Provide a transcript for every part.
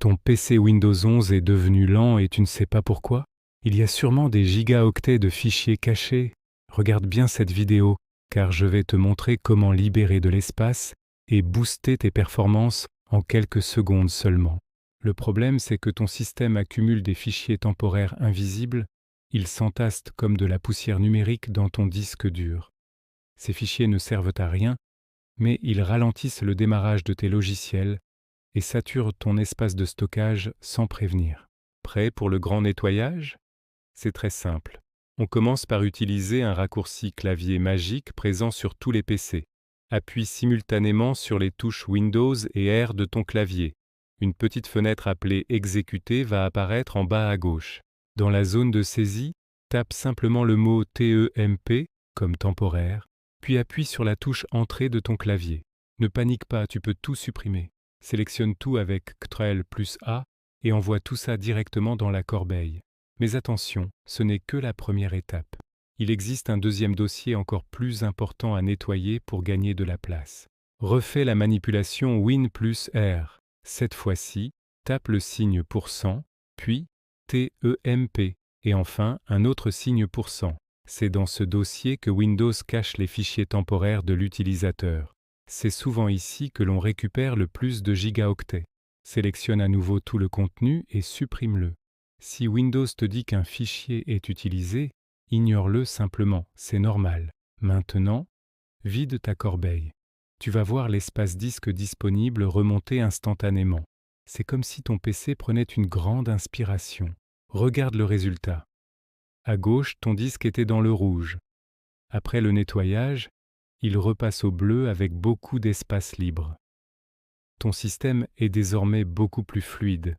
Ton PC Windows 11 est devenu lent et tu ne sais pas pourquoi? Il y a sûrement des gigaoctets de fichiers cachés. Regarde bien cette vidéo, car je vais te montrer comment libérer de l'espace et booster tes performances en quelques secondes seulement. Le problème, c'est que ton système accumule des fichiers temporaires invisibles. Ils s'entassent comme de la poussière numérique dans ton disque dur. Ces fichiers ne servent à rien, mais ils ralentissent le démarrage de tes logiciels et saturent ton espace de stockage sans prévenir. Prêt pour le grand nettoyage? C'est très simple. On commence par utiliser un raccourci clavier magique présent sur tous les PC. Appuie simultanément sur les touches Windows et R de ton clavier. Une petite fenêtre appelée Exécuter va apparaître en bas à gauche. Dans la zone de saisie, tape simplement le mot TEMP, comme temporaire, puis appuie sur la touche Entrée de ton clavier. Ne panique pas, tu peux tout supprimer. Sélectionne tout avec Ctrl+A et envoie tout ça directement dans la corbeille. Mais attention, ce n'est que la première étape. Il existe un deuxième dossier encore plus important à nettoyer pour gagner de la place. Refais la manipulation Win+R. Cette fois-ci, tape le signe %, puis TEMP, et enfin un autre signe %. C'est dans ce dossier que Windows cache les fichiers temporaires de l'utilisateur. C'est souvent ici que l'on récupère le plus de gigaoctets. Sélectionne à nouveau tout le contenu et supprime-le. Si Windows te dit qu'un fichier est utilisé, ignore-le simplement, c'est normal. Maintenant, vide ta corbeille. Tu vas voir l'espace disque disponible remonter instantanément. C'est comme si ton PC prenait une grande inspiration. Regarde le résultat. À gauche, ton disque était dans le rouge. Après le nettoyage, il repasse au bleu avec beaucoup d'espace libre. Ton système est désormais beaucoup plus fluide.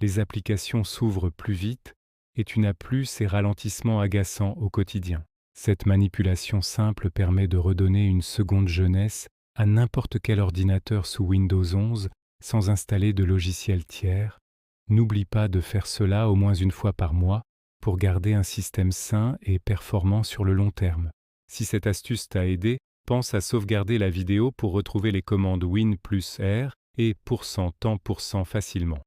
Les applications s'ouvrent plus vite et tu n'as plus ces ralentissements agaçants au quotidien. Cette manipulation simple permet de redonner une seconde jeunesse à n'importe quel ordinateur sous Windows 11 sans installer de logiciel tiers. N'oublie pas de faire cela au moins une fois par mois pour garder un système sain et performant sur le long terme. Si cette astuce t'a aidé, pense à sauvegarder la vidéo pour retrouver les commandes Win+R et %temps facilement.